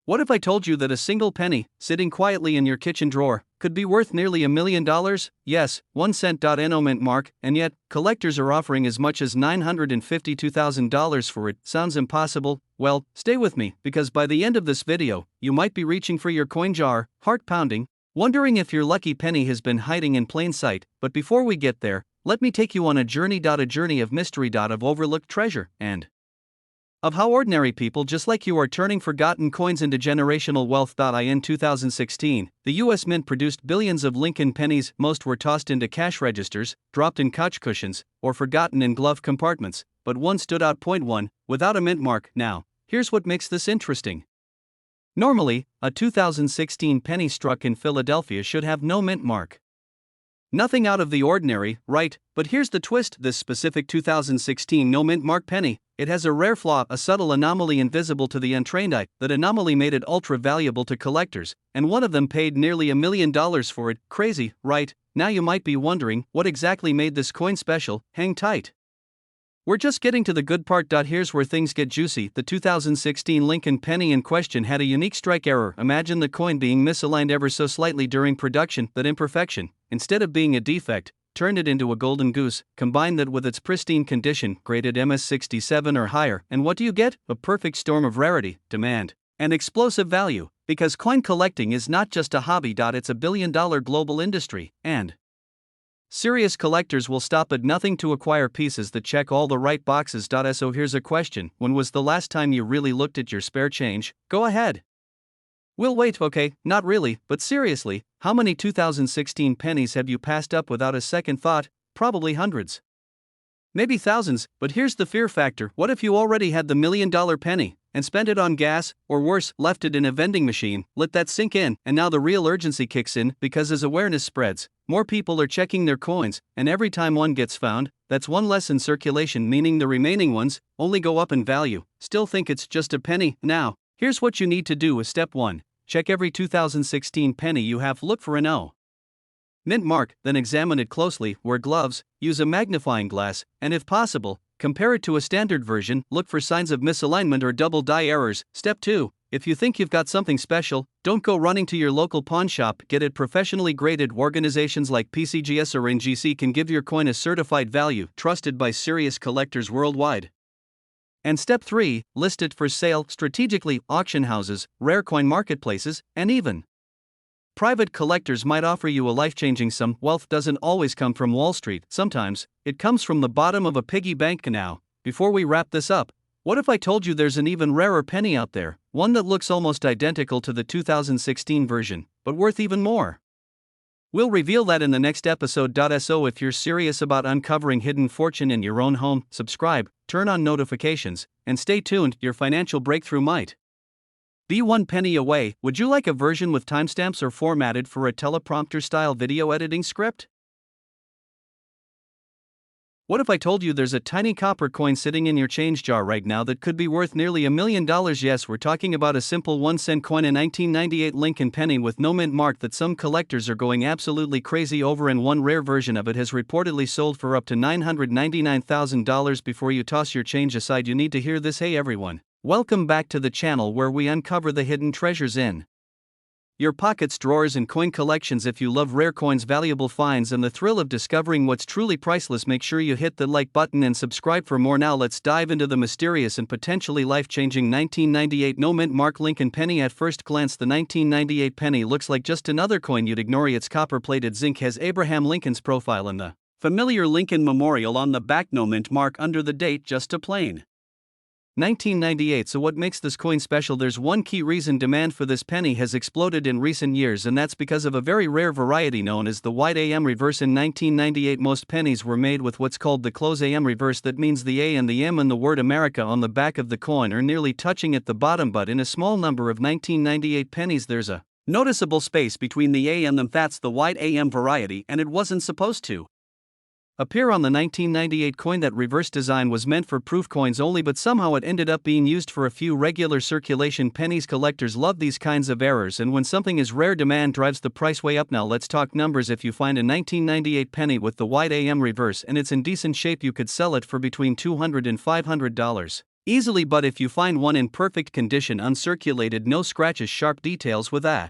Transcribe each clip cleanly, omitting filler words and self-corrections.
What if I told you that a single penny, sitting quietly in your kitchen drawer, could be worth nearly $1 million? Yes, 1 cent. No mint mark, and yet, collectors are offering as much as $952,000 for it. Sounds impossible? Well, stay with me, because by the end of this video, you might be reaching for your coin jar, heart pounding, wondering if your lucky penny has been hiding in plain sight. But before we get there, let me take you on a journey of mystery, of overlooked treasure, and of how ordinary people just like you are turning forgotten coins into generational wealth. In 2016, the U.S. Mint produced billions of Lincoln pennies. Most were tossed into cash registers, dropped in couch cushions, or forgotten in glove compartments, but one stood out. Point 1, without a mint mark. Now, here's what makes this interesting. Normally, a 2016 penny struck in Philadelphia should have no mint mark. Nothing out of the ordinary, right? But here's the twist: this specific 2016 no mint mark penny, it has a rare flaw, a subtle anomaly invisible to the untrained eye. That anomaly made it ultra valuable to collectors, and one of them paid nearly $1 million for it. Crazy, right? Now you might be wondering, what exactly made this coin special? Hang tight. We're just getting to the good part. Here's where things get juicy. The 2016 Lincoln penny in question had a unique strike error. Imagine the coin being misaligned ever so slightly during production. That imperfection, instead of being a defect, turned it into a golden goose. Combine that with its pristine condition, graded MS67 or higher, and what do you get? A perfect storm of rarity, demand, and explosive value. Because coin collecting is not just a hobby. It's a billion-dollar global industry, and serious collectors will stop at nothing to acquire pieces that check all the right boxes. So here's a question: when was the last time you really looked at your spare change? Go ahead. We'll wait. Okay, not really, but seriously, how many 2016 pennies have you passed up without a second thought? Probably hundreds. Maybe thousands, but here's the fear factor. What if you already had the $1 million penny, and spent it on gas, or worse, left it in a vending machine? Let that sink in, and now the real urgency kicks in, because as awareness spreads, more people are checking their coins, and every time one gets found, that's one less in circulation, meaning the remaining ones only go up in value. Still think it's just a penny? Now, here's what you need to do. Is step 1. Check every 2016 penny you have. Look for an O mint mark, then examine it closely. Wear gloves, use a magnifying glass, and if possible, compare it to a standard version. Look for signs of misalignment or double die errors. Step 2. If you think you've got something special, don't go running to your local pawn shop. Get it professionally graded. Organizations like PCGS or NGC can give your coin a certified value, trusted by serious collectors worldwide. And step 3, list it for sale strategically. Auction houses, rare coin marketplaces, and even private collectors might offer you a life-changing sum. Wealth doesn't always come from Wall Street. Sometimes, it comes from the bottom of a piggy bank. Now, before we wrap this up, what if I told you there's an even rarer penny out there, one that looks almost identical to the 2016 version, but worth even more? We'll reveal that in the next episode. So if you're serious about uncovering hidden fortune in your own home, subscribe, turn on notifications, and stay tuned. Your financial breakthrough might be 1 penny away. Would you like a version with timestamps or formatted for a teleprompter-style video editing script? What if I told you there's a tiny copper coin sitting in your change jar right now that could be worth nearly $1 million? Yes, we're talking about a simple 1 cent coin, a 1998 Lincoln penny with no mint mark that some collectors are going absolutely crazy over, and one rare version of it has reportedly sold for up to $999,000. Before you toss your change aside, you need to hear this. Hey everyone, welcome back to the channel where we uncover the hidden treasures in your pockets, drawers, and coin collections. If you love rare coins, valuable finds, and the thrill of discovering what's truly priceless, make sure you hit the like button and subscribe for more. Now let's dive into the mysterious and potentially life-changing 1998 no mint mark Lincoln penny. At first glance, the 1998 penny looks like just another coin you'd ignore. Its copper-plated zinc has Abraham Lincoln's profile and the familiar Lincoln memorial on the back. No mint mark under the date, just a plain 1998. So what makes this coin special? There's one key reason demand for this penny has exploded in recent years, and that's because of a very rare variety known as the white AM reverse. In 1998, most pennies were made with what's called the close AM reverse. That means the A and the M and the word America on the back of the coin are nearly touching at the bottom, but in a small number of 1998 pennies there's a noticeable space between the A and them. That's the white AM variety, and it wasn't supposed to appear on the 1998 coin. That reverse design was meant for proof coins only, but somehow it ended up being used for a few regular circulation pennies. Collectors love these kinds of errors, and when something is rare, demand drives the price way up. Now let's talk numbers. If you find a 1998 penny with the white AM reverse and it's in decent shape, you could sell it for between $200 and $500. Easily, but if you find one in perfect condition, uncirculated, no scratches, sharp details with a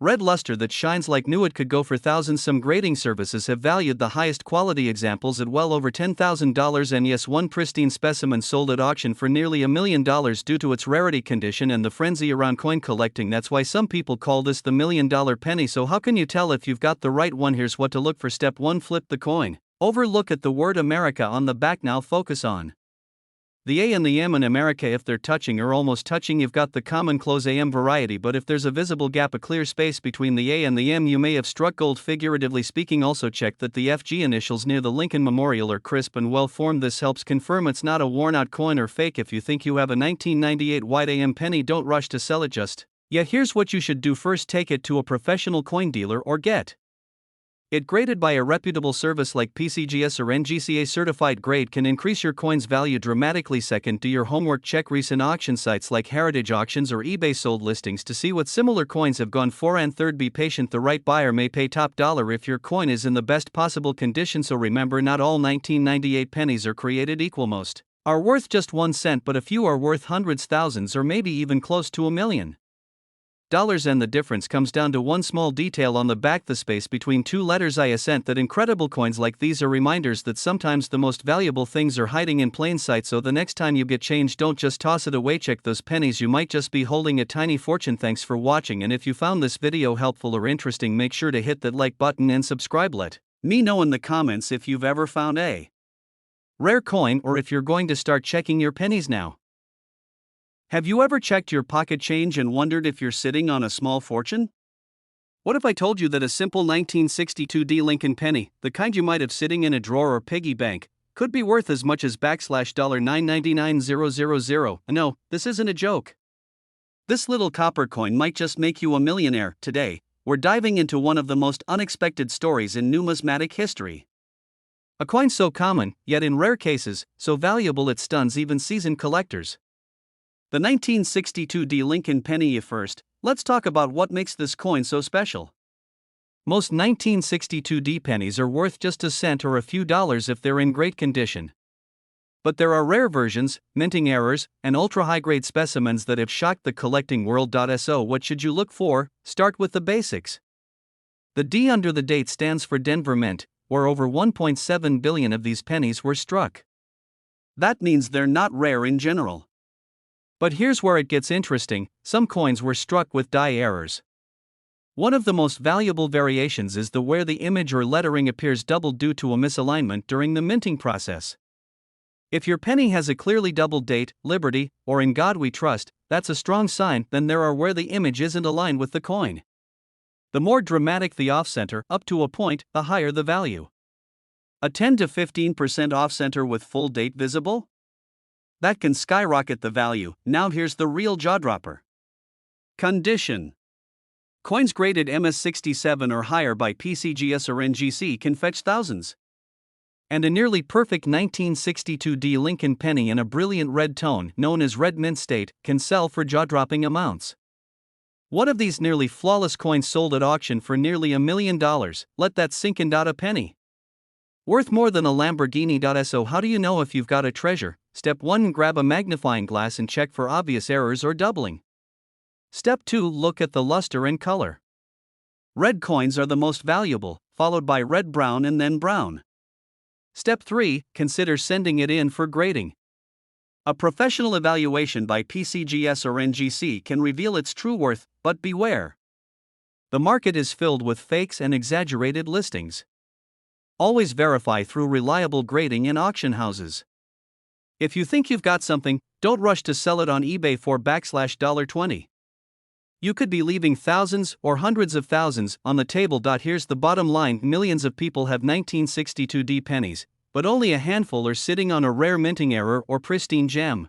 red luster that shines like new, it could go for thousands. Some grading services have valued the highest quality examples at well over $10,000, and yes, one pristine specimen sold at auction for nearly $1 million due to its rarity, condition, and the frenzy around coin collecting. That's why some people call this the $1 million penny. So how can you tell if you've got the right one? Here's what to look for. Step 1. Flip the coin over. Look at the word America on the back. Now focus on the A and the M in America. If they're touching or almost touching, you've got the common close AM variety, but if there's a visible gap, a clear space between the A and the M, you may have struck gold, figuratively speaking. Also check that the FG initials near the Lincoln Memorial are crisp and well formed. This helps confirm it's not a worn out coin or fake. If you think you have a 1998 white AM penny, don't rush to sell it just yet. Here's what you should do. First, take it to a professional coin dealer or get it graded by a reputable service like PCGS or NGCA. Certified grade can increase your coin's value dramatically. Second, do your homework. Check recent auction sites like Heritage Auctions or eBay sold listings to see what similar coins have gone for. And third, be patient. The right buyer may pay top dollar if your coin is in the best possible condition. So remember, not all 1998 pennies are created equal. Most are worth just 1 cent, but a few are worth hundreds, thousands, or maybe even close to $1 million. And the difference comes down to one small detail on the back, the space between two letters I. A cent. That incredible coins like these are reminders that sometimes the most valuable things are hiding in plain sight. So the next time you get change, don't just toss it away. Check those pennies, you might just be holding a tiny fortune. Thanks for watching, and if you found this video helpful or interesting, make sure to hit that like button and subscribe. Let me know in the comments if you've ever found a rare coin, or if you're going to start checking your pennies now. Have you ever checked your pocket change and wondered if you're sitting on a small fortune? What if I told you that a simple 1962 D Lincoln penny, the kind you might have sitting in a drawer or piggy bank, could be worth as much as $999,000? No, this isn't a joke. This little copper coin might just make you a millionaire. Today, we're diving into one of the most unexpected stories in numismatic history. A coin so common, yet in rare cases, so valuable it stuns even seasoned collectors. The 1962 D Lincoln penny. First, let's talk about what makes this coin so special. Most 1962 D pennies are worth just a cent or a few dollars if they're in great condition. But there are rare versions, minting errors, and ultra-high-grade specimens that have shocked the collecting world. So what should you look for? Start with the basics. The D under the date stands for Denver Mint, where over 1.7 billion of these pennies were struck. That means they're not rare in general. But here's where it gets interesting, some coins were struck with die errors. One of the most valuable variations is the where the image or lettering appears doubled due to a misalignment during the minting process. If your penny has a clearly doubled date, Liberty, or In God We Trust, that's a strong sign. Then there are where the image isn't aligned with the coin. The more dramatic the off-center, up to a point, the higher the value. A 10 to 15% off-center with full date visible? That can skyrocket the value. Now here's the real jaw-dropper. Condition. Coins graded MS67 or higher by PCGS or NGC can fetch thousands. And a nearly perfect 1962 D Lincoln penny in a brilliant red tone, known as red mint state, can sell for jaw-dropping amounts. One of these nearly flawless coins sold at auction for nearly $1 million. Let that sink in. A penny worth more than a Lamborghini. So how do you know if you've got a treasure? Step 1. Grab a magnifying glass and check for obvious errors or doubling. Step 2. Look at the luster and color. Red coins are the most valuable, followed by red, brown, and then brown. Step 3. Consider sending it in for grading. A professional evaluation by PCGS or NGC can reveal its true worth, but beware. The market is filled with fakes and exaggerated listings. Always verify through reliable grading in auction houses. If you think you've got something, don't rush to sell it on eBay for $20. You could be leaving thousands or hundreds of thousands on the table. Here's the bottom line: millions of people have 1962 D pennies, but only a handful are sitting on a rare minting error or pristine gem.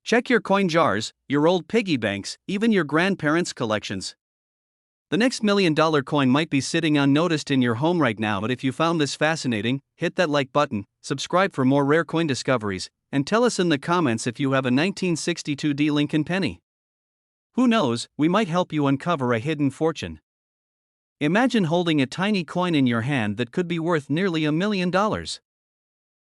Check your coin jars, your old piggy banks, even your grandparents' collections. The next $1 million coin might be sitting unnoticed in your home right now. But if you found this fascinating, hit that like button, subscribe for more rare coin discoveries, and tell us in the comments if you have a 1962 D Lincoln penny. Who knows, we might help you uncover a hidden fortune. Imagine holding a tiny coin in your hand that could be worth nearly $1 million.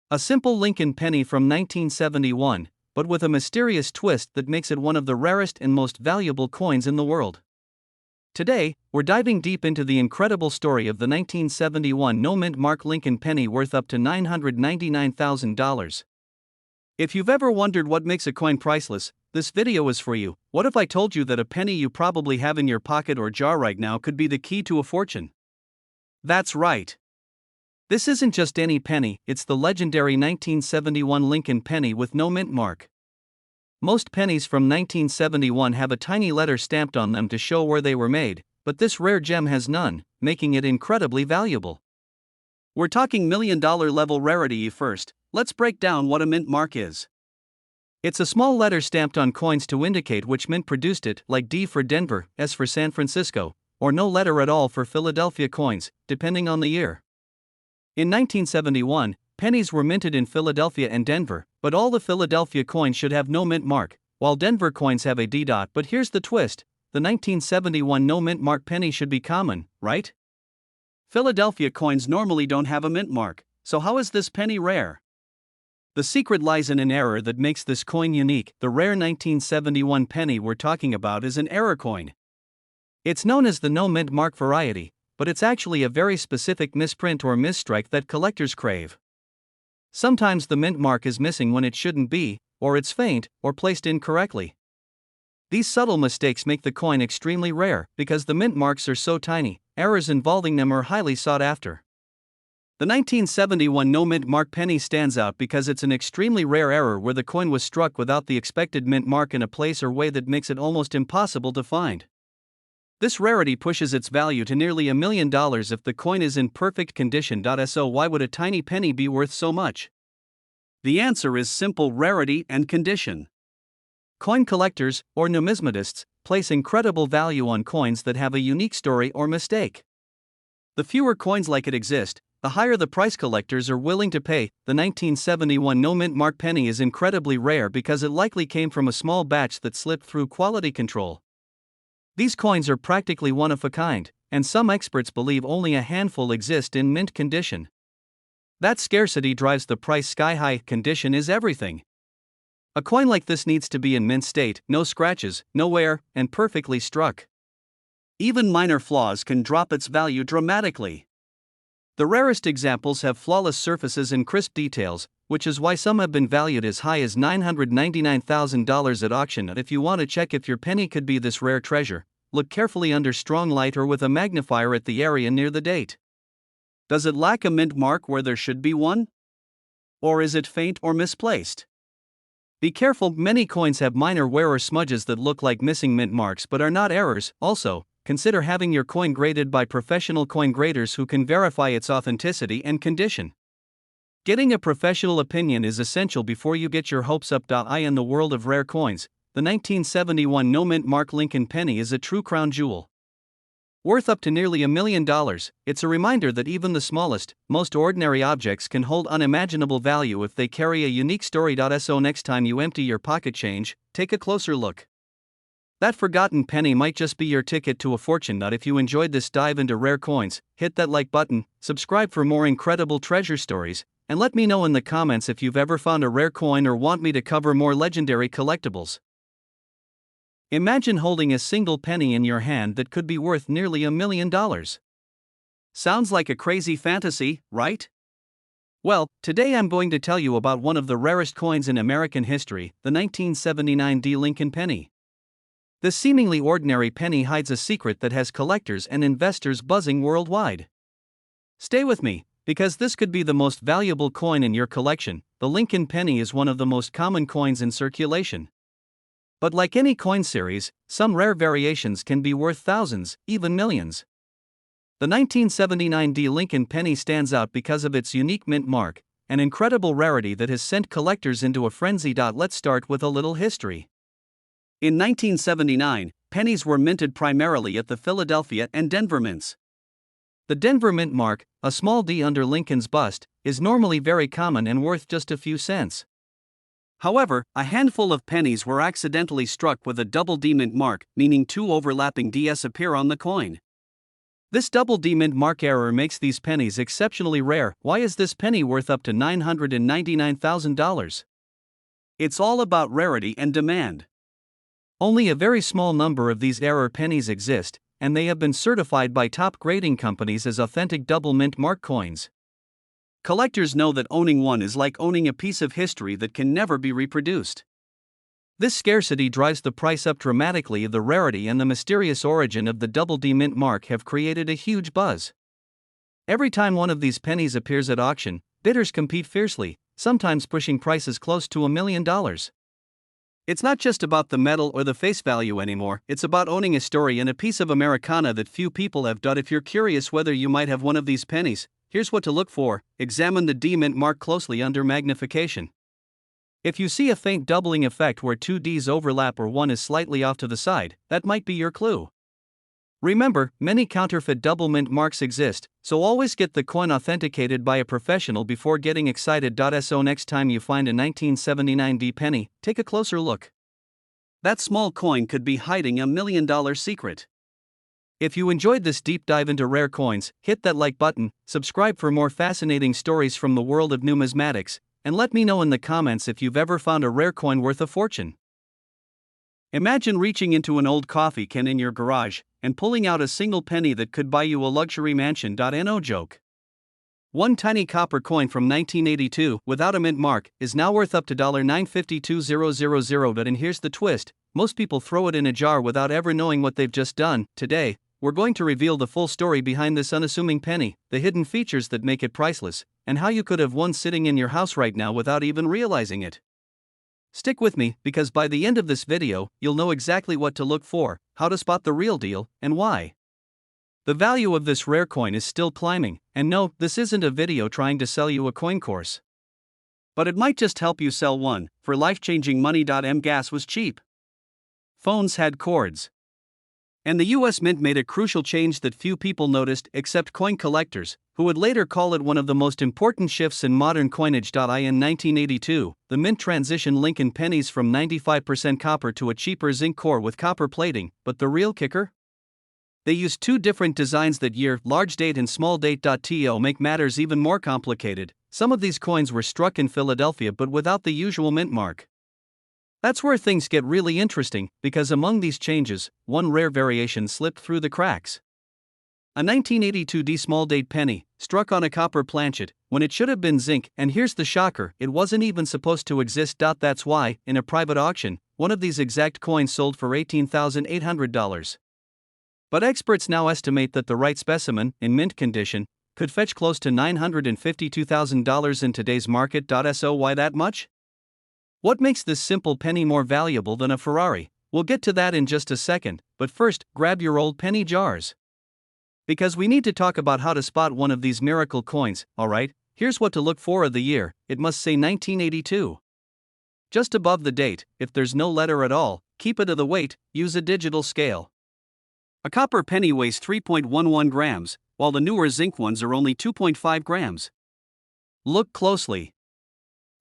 A simple Lincoln penny from 1971, but with a mysterious twist that makes it one of the rarest and most valuable coins in the world. Today, we're diving deep into the incredible story of the 1971 no-mint mark Lincoln penny worth up to $999,000. If you've ever wondered what makes a coin priceless, this video is for you. What if I told you that a penny you probably have in your pocket or jar right now could be the key to a fortune? That's right. This isn't just any penny, it's the legendary 1971 Lincoln penny with no mint mark. Most pennies from 1971 have a tiny letter stamped on them to show where they were made, but this rare gem has none, making it incredibly valuable. We're talking million-dollar level rarity first. Let's break down what a mint mark is. It's a small letter stamped on coins to indicate which mint produced it, like D for Denver, S for San Francisco, or no letter at all for Philadelphia coins, depending on the year. In 1971, pennies were minted in Philadelphia and Denver, but all the Philadelphia coins should have no mint mark, while Denver coins have a D. But here's the twist: the 1971 no mint mark penny should be common, right? Philadelphia coins normally don't have a mint mark, so how is this penny rare? The secret lies in an error that makes this coin unique. The rare 1971 penny we're talking about is an error coin. It's known as the no mint mark variety, but it's actually a very specific misprint or misstrike that collectors crave. Sometimes the mint mark is missing when it shouldn't be, or it's faint, or placed incorrectly. These subtle mistakes make the coin extremely rare. Because the mint marks are so tiny, errors involving them are highly sought after. The 1971 no mint mark penny stands out because it's an extremely rare error where the coin was struck without the expected mint mark in a place or way that makes it almost impossible to find. This rarity pushes its value to nearly $1 million if the coin is in perfect condition. So why would a tiny penny be worth so much? The answer is simple: rarity and condition. Coin collectors, or numismatists, place incredible value on coins that have a unique story or mistake. The fewer coins like it exist, the higher the price collectors are willing to pay. The 1971 no mint mark penny is incredibly rare because it likely came from a small batch that slipped through quality control. These coins are practically one of a kind, and some experts believe only a handful exist in mint condition. That scarcity drives the price sky high. Condition is everything. A coin like this needs to be in mint state, no scratches, no wear, and perfectly struck. Even minor flaws can drop its value dramatically. The rarest examples have flawless surfaces and crisp details, which is why some have been valued as high as $999,000 at auction. And if you want to check if your penny could be this rare treasure, look carefully under strong light or with a magnifier at the area near the date. Does it lack a mint mark where there should be one? Or is it faint or misplaced? Be careful, many coins have minor wear or smudges that look like missing mint marks but are not errors. Also, consider having your coin graded by professional coin graders who can verify its authenticity and condition. Getting a professional opinion is essential before you get your hopes up. In the world of rare coins, the 1971 no mint mark Lincoln penny is a true crown jewel. Worth up to nearly $1 million, it's a reminder that even the smallest, most ordinary objects can hold unimaginable value if they carry a unique story. So next time you empty your pocket change, take a closer look. That forgotten penny might just be your ticket to a fortune. If you enjoyed this dive into rare coins, hit that like button, subscribe for more incredible treasure stories, and let me know in the comments if you've ever found a rare coin or want me to cover more legendary collectibles. Imagine holding a single penny in your hand that could be worth nearly $1 million. Sounds like a crazy fantasy, right? Well, today I'm going to tell you about one of the rarest coins in American history, the 1979 Lincoln penny. This seemingly ordinary penny hides a secret that has collectors and investors buzzing worldwide. Stay with me, because this could be the most valuable coin in your collection. The Lincoln penny is one of the most common coins in circulation. But like any coin series, some rare variations can be worth thousands, even millions. The 1979 Lincoln penny stands out because of its unique mint mark, an incredible rarity that has sent collectors into a frenzy. Let's start with a little history. In 1979, pennies were minted primarily at the Philadelphia and Denver mints. The Denver mint mark, a small D under Lincoln's bust, is normally very common and worth just a few cents. However, a handful of pennies were accidentally struck with a double D mint mark, meaning two overlapping Ds appear on the coin. This double D mint mark error makes these pennies exceptionally rare. Why is this penny worth up to $999,000? It's all about rarity and demand. Only a very small number of these error pennies exist, and they have been certified by top grading companies as authentic double mint mark coins. Collectors know that owning one is like owning a piece of history that can never be reproduced. This scarcity drives the price up dramatically. The rarity and the mysterious origin of the double D mint mark have created a huge buzz. Every time one of these pennies appears at auction, bidders compete fiercely, sometimes pushing prices close to $1 million. It's not just about the metal or the face value anymore, it's about owning a story and a piece of Americana that few people have done. If you're curious whether you might have one of these pennies, here's what to look for. Examine the D mint mark closely under magnification. If you see a faint doubling effect where two Ds overlap or one is slightly off to the side, that might be your clue. Remember, many counterfeit double mint marks exist, so always get the coin authenticated by a professional before getting excited. So next time you find a 1979 D penny, take a closer look. That small coin could be hiding $1 million secret. If you enjoyed this deep dive into rare coins, hit that like button, subscribe for more fascinating stories from the world of numismatics, and let me know in the comments if you've ever found a rare coin worth a fortune. Imagine reaching into an old coffee can in your garage and pulling out a single penny that could buy you a luxury mansion. No joke. One tiny copper coin from 1982 without a mint mark is now worth up to $952,000. But and here's the twist, most people throw it in a jar without ever knowing what they've just done. Today, we're going to reveal the full story behind this unassuming penny, the hidden features that make it priceless, and how you could have one sitting in your house right now without even realizing it. Stick with me, because by the end of this video, you'll know exactly what to look for, how to spot the real deal, and why. The value of this rare coin is still climbing, and no, this isn't a video trying to sell you a coin course. But it might just help you sell one, for life-changing money. Gas was cheap. Phones had cords. And the US Mint made a crucial change that few people noticed except coin collectors, who would later call it one of the most important shifts in modern coinage. In 1982, the Mint transitioned Lincoln pennies from 95% copper to a cheaper zinc core with copper plating, but the real kicker? They used two different designs that year, large date and small date. To make matters even more complicated, some of these coins were struck in Philadelphia but without the usual mint mark. That's where things get really interesting, because among these changes, one rare variation slipped through the cracks. A 1982 D small date penny, struck on a copper planchet, when it should have been zinc, and here's the shocker, it wasn't even supposed to exist. That's why, in a private auction, one of these exact coins sold for $18,800. But experts now estimate that the right specimen, in mint condition, could fetch close to $952,000 in today's market. So why that much? What makes this simple penny more valuable than a Ferrari? We'll get to that in just a second, but first, grab your old penny jars. Because we need to talk about how to spot one of these miracle coins. Alright, here's what to look for. Of the year, it must say 1982. Just above the date, if there's no letter at all, keep it to the weight, use a digital scale. A copper penny weighs 3.11 grams, while the newer zinc ones are only 2.5 grams. Look closely.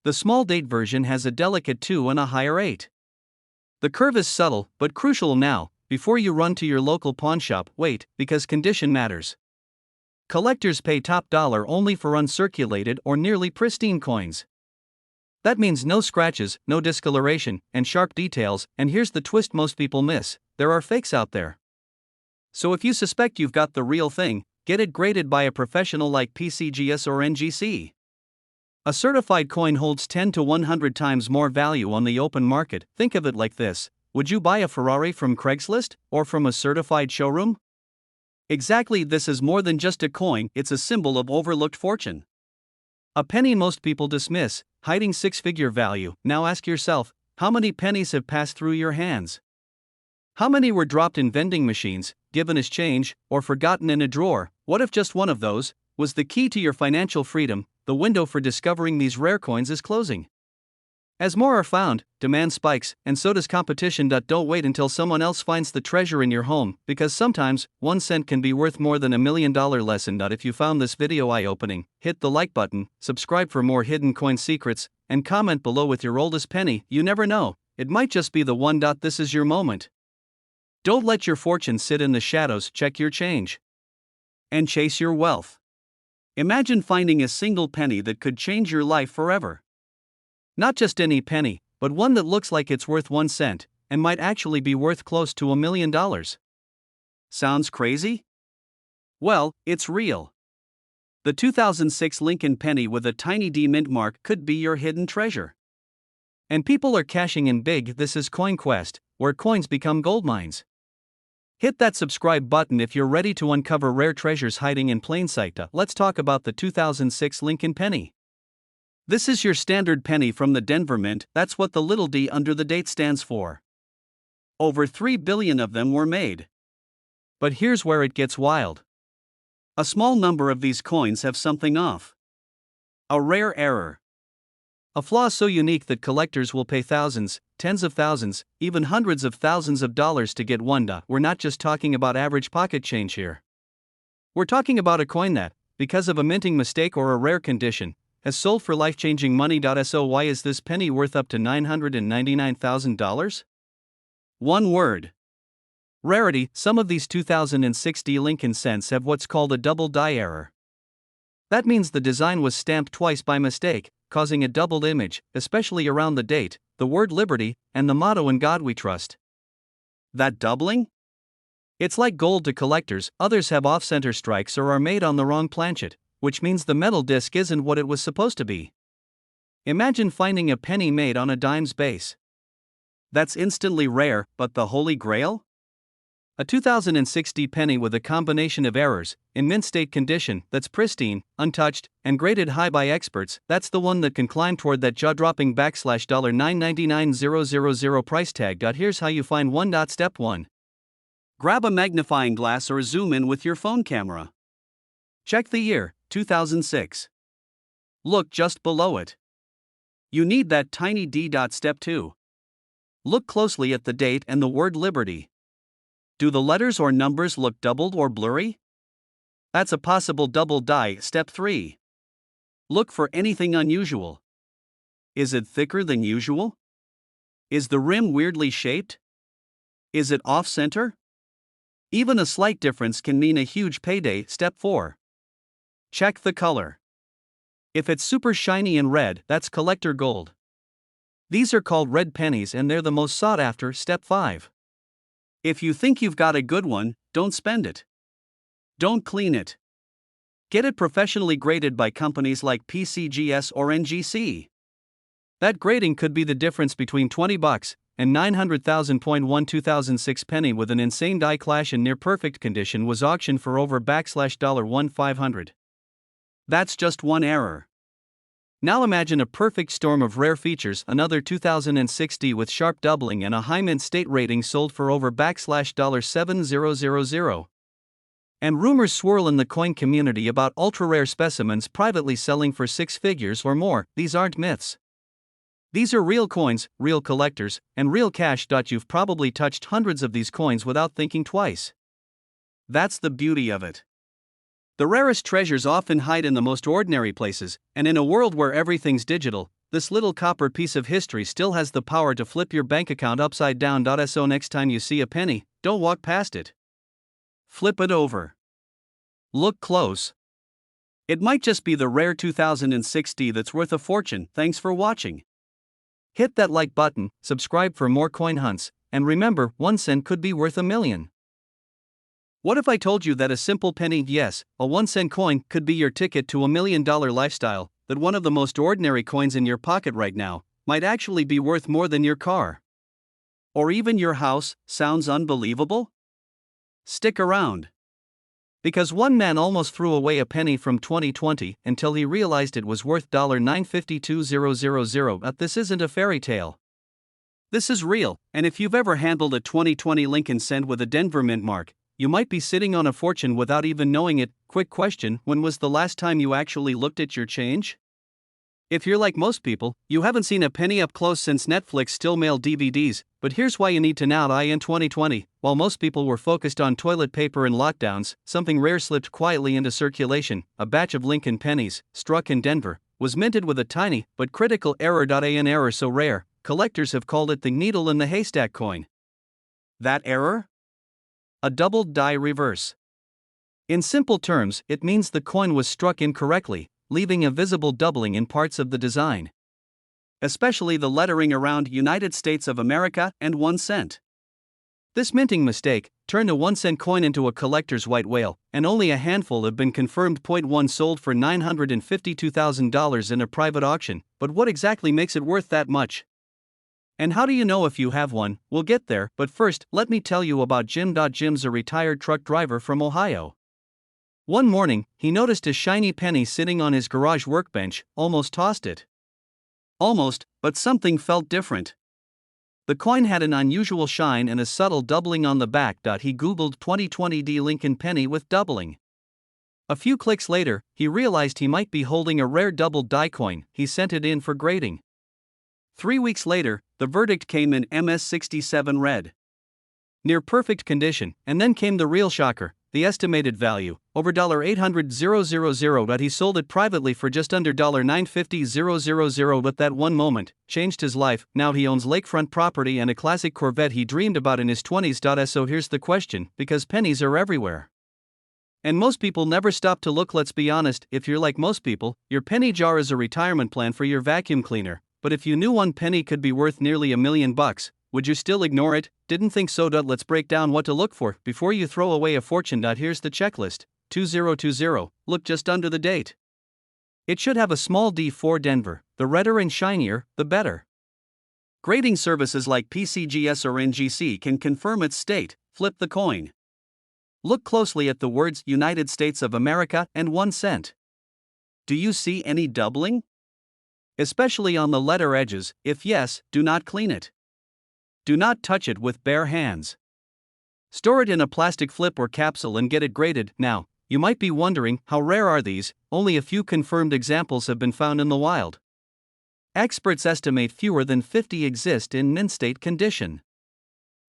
The small date version has a delicate 2 and a higher 8. The curve is subtle, but crucial. Now, before you run to your local pawn shop, wait, because condition matters. Collectors pay top dollar only for uncirculated or nearly pristine coins. That means no scratches, no discoloration, and sharp details. And here's the twist most people miss, there are fakes out there. So if you suspect you've got the real thing, get it graded by a professional like PCGS or NGC. A certified coin holds 10 to 100 times more value on the open market. Think of it like this: would you buy a Ferrari from Craigslist, or from a certified showroom? Exactly, this is more than just a coin, it's a symbol of overlooked fortune. A penny most people dismiss, hiding six-figure value. Now ask yourself, how many pennies have passed through your hands? How many were dropped in vending machines, given as change, or forgotten in a drawer? What if just one of those was the key to your financial freedom? The window for discovering these rare coins is closing. As more are found, demand spikes, and so does competition. Don't wait until someone else finds the treasure in your home, because sometimes 1 cent can be worth more than $1 million lesson. If you found this video eye-opening, hit the like button, subscribe for more hidden coin secrets, and comment below with your oldest penny. You never know, it might just be the one. This is your moment. Don't let your fortune sit in the shadows. Check your change and chase your wealth. Imagine finding a single penny that could change your life forever. Not just any penny, but one that looks like it's worth 1 cent, and might actually be worth close to $1 million. Sounds crazy? Well, it's real. The 2006 Lincoln penny with a tiny D mint mark could be your hidden treasure. And people are cashing in big. This is CoinQuest, where coins become gold mines. Hit that subscribe button if you're ready to uncover rare treasures hiding in plain sight. Let's talk about the 2006 Lincoln penny. This is your standard penny from the Denver Mint. That's what the little d under the date stands for. Over 3 billion of them were made. But here's where it gets wild. A small number of these coins have something off. A rare error. A flaw so unique that collectors will pay thousands, tens of thousands, even hundreds of thousands of dollars to get one. We're not just talking about average pocket change here. We're talking about a coin that, because of a minting mistake or a rare condition, has sold for life-changing money. So why is this penny worth up to $999,000? One word. Rarity. Some of these 2006 Lincoln cents have what's called a double die error. That means the design was stamped twice by mistake, causing a doubled image, especially around the date, the word liberty, and the motto "In God We Trust." That doubling? It's like gold to collectors. Others have off-center strikes or are made on the wrong planchet, which means the metal disc isn't what it was supposed to be. Imagine finding a penny made on a dime's base. That's instantly rare, but the Holy Grail? A 2006 penny with a combination of errors, in mint state condition, that's pristine, untouched, and graded high by experts. That's the one that can climb toward that jaw-dropping $999,000 price tag. Here's how you find one. Step 1. Grab a magnifying glass or zoom in with your phone camera. Check the year, 2006. Look just below it. You need that tiny D. Step 2. Look closely at the date and the word liberty. Do the letters or numbers look doubled or blurry? That's a possible double die. Step 3. Look for anything unusual. Is it thicker than usual? Is the rim weirdly shaped? Is it off-center? Even a slight difference can mean a huge payday. Step 4. Check the color. If it's super shiny and red, that's collector gold. These are called red pennies and they're the most sought after. Step 5. If you think you've got a good one, don't spend it. Don't clean it. Get it professionally graded by companies like PCGS or NGC. That grading could be the difference between $20 and $900,000. 2006 penny with an insane die clash in near perfect condition was auctioned for over $1,500. That's just one error. Now imagine a perfect storm of rare features. Another 2006 with sharp doubling and a high mint state rating sold for over $7,000. And rumors swirl in the coin community about ultra-rare specimens privately selling for 6 figures or more. These aren't myths. These are real coins, real collectors, and real cash. You've probably touched hundreds of these coins without thinking twice. That's the beauty of it. The rarest treasures often hide in the most ordinary places, and in a world where everything's digital, this little copper piece of history still has the power to flip your bank account upside down. So next time you see a penny, don't walk past it. Flip it over. Look close. It might just be the rare 2006 that's worth a fortune. Thanks for watching. Hit that like button, subscribe for more coin hunts, and remember, 1 cent could be worth $1 million. What if I told you that a simple penny, yes, a 1-cent coin, could be your ticket to $1 million lifestyle, that one of the most ordinary coins in your pocket right now might actually be worth more than your car? Or even your house? Sounds unbelievable? Stick around. Because one man almost threw away a penny from 2020 until he realized it was worth $952,000. This isn't a fairy tale. This is real, and if you've ever handled a 2020 Lincoln cent with a Denver mint mark, you might be sitting on a fortune without even knowing it. Quick question: when was the last time you actually looked at your change? If you're like most people, you haven't seen a penny up close since Netflix still mailed DVDs, but here's why you need to know. In 2020, while most people were focused on toilet paper and lockdowns, something rare slipped quietly into circulation. A batch of Lincoln pennies, struck in Denver, was minted with a tiny but critical error. An error so rare, collectors have called it the needle in the haystack coin. That error? A doubled die reverse. In simple terms, it means the coin was struck incorrectly, leaving a visible doubling in parts of the design. especially the lettering around United States of America and 1 cent. This minting mistake turned a 1-cent coin into a collector's white whale, and only a handful have been confirmed. One sold for $952,000 in a private auction, but what exactly makes it worth that much? And how do you know if you have one? We'll get there, but first, let me tell you about Jim. Jim's a retired truck driver from Ohio. One morning, he noticed a shiny penny sitting on his garage workbench, almost tossed it. Almost, but something felt different. The coin had an unusual shine and a subtle doubling on the back. He Googled 2020 D Lincoln penny with doubling. A few clicks later, he realized he might be holding a rare double die coin. He sent it in for grading. 3 weeks later, the verdict came in MS67 red. Near perfect condition, and then came the real shocker, the estimated value, over $800,000. But he sold it privately for just under $950,000. But that one moment changed his life. Now he owns lakefront property and a classic Corvette he dreamed about in his 20s. So here's the question, because pennies are everywhere. And most people never stop to look. Let's be honest, if you're like most people, your penny jar is a retirement plan for your vacuum cleaner. But if you knew one penny could be worth nearly $1 million, would you still ignore it? Didn't think so. Let's break down what to look for before you throw away a fortune. Here's the checklist. 2020. Look just under the date. It should have a small D for Denver. The redder and shinier, the better. Grading services like PCGS or NGC can confirm its state. Flip the coin. Look closely at the words United States of America and 1 cent. Do you see any doubling? Especially on the letter edges. If yes, do not clean it. Do not touch it with bare hands. Store it in a plastic flip or capsule and get it graded. Now, you might be wondering, how rare are these? Only a few confirmed examples have been found in the wild. Experts estimate fewer than 50 exist in mint state condition.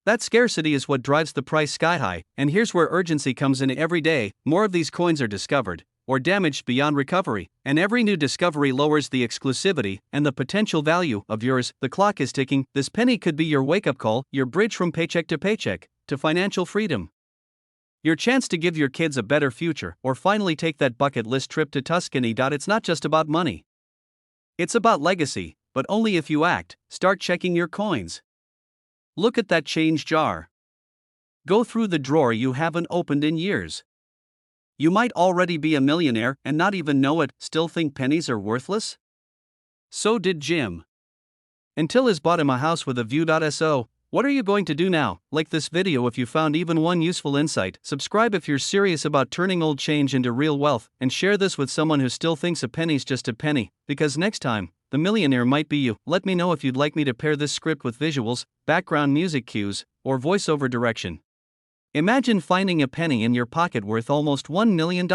That scarcity is what drives the price sky high, and here's where urgency comes in. Every day, more of these coins are discovered, or damaged beyond recovery, and every new discovery lowers the exclusivity and the potential value of yours. The clock is ticking. This penny could be your wake-up call, your bridge from paycheck to financial freedom. Your chance to give your kids a better future, or finally take that bucket list trip to Tuscany. It's not just about money. It's about legacy, but only if you act. Start checking your coins. Look at that change jar. Go through the drawer you haven't opened in years. You might already be a millionaire and not even know it. Still think pennies are worthless? So did Jim. Until he's bought him a house with a view. So, what are you going to do now? Like this video if you found even one useful insight, subscribe if you're serious about turning old change into real wealth, and share this with someone who still thinks a penny's just a penny, because next time, the millionaire might be you. Let me know if you'd like me to pair this script with visuals, background music cues, or voiceover direction. Imagine finding a penny in your pocket worth almost $1 million.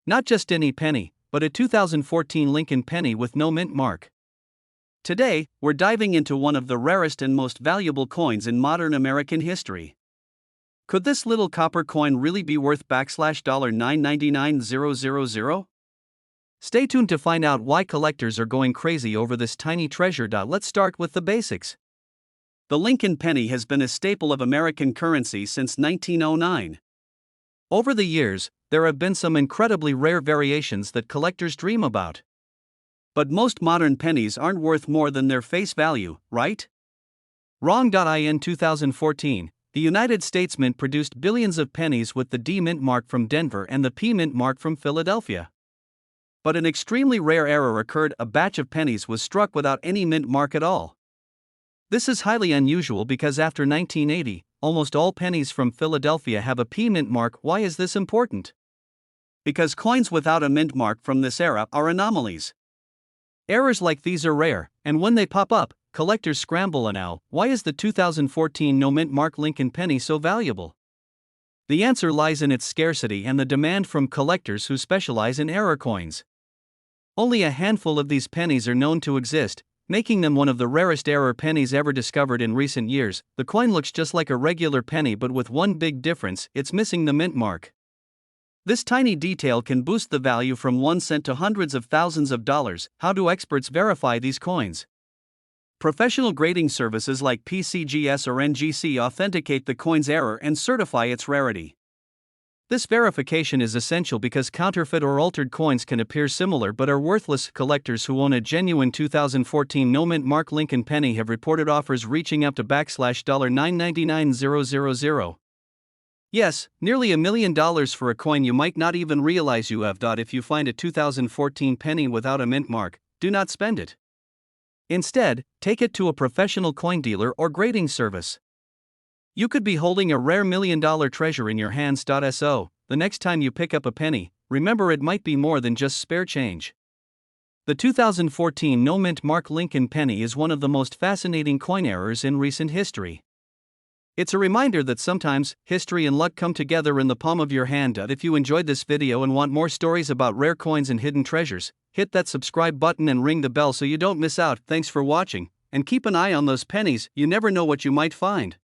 Not just any penny, but a 2014 Lincoln penny with no mint mark. Today, we're diving into one of the rarest and most valuable coins in modern American history. Could this little copper coin really be worth $999,000? Stay tuned to find out why collectors are going crazy over this tiny treasure. Let's start with the basics. The Lincoln penny has been a staple of American currency since 1909. Over the years, there have been some incredibly rare variations that collectors dream about. But most modern pennies aren't worth more than their face value, right? Wrong. In 2014, the United States Mint produced billions of pennies with the D mint mark from Denver and the P mint mark from Philadelphia. But an extremely rare error occurred. A batch of pennies was struck without any mint mark at all. This is highly unusual because after 1980, almost all pennies from Philadelphia have a P mint mark. Why is this important? Because coins without a mint mark from this era are anomalies. Errors like these are rare, and when they pop up, collectors scramble. Now, why is the 2014 no mint mark Lincoln penny so valuable? The answer lies in its scarcity and the demand from collectors who specialize in error coins. Only a handful of these pennies are known to exist, making them one of the rarest error pennies ever discovered in recent years. The coin looks just like a regular penny, but with one big difference: it's missing the mint mark. This tiny detail can boost the value from 1 cent to hundreds of thousands of dollars. How do experts verify these coins? Professional grading services like PCGS or NGC authenticate the coin's error and certify its rarity. This verification is essential because counterfeit or altered coins can appear similar but are worthless. Collectors who own a genuine 2014 no-mint Mark Lincoln penny have reported offers reaching up to $999,000. Yes, nearly $1 million for a coin you might not even realize you have. If you find a 2014 penny without a mint mark, do not spend it. Instead, take it to a professional coin dealer or grading service. You could be holding a rare $1 million treasure in your hands. So, the next time you pick up a penny, remember it might be more than just spare change. The 2014 no-mint Mark Lincoln penny is one of the most fascinating coin errors in recent history. It's a reminder that sometimes, history and luck come together in the palm of your hand. If you enjoyed this video and want more stories about rare coins and hidden treasures, hit that subscribe button and ring the bell so you don't miss out. Thanks for watching, and keep an eye on those pennies, you never know what you might find.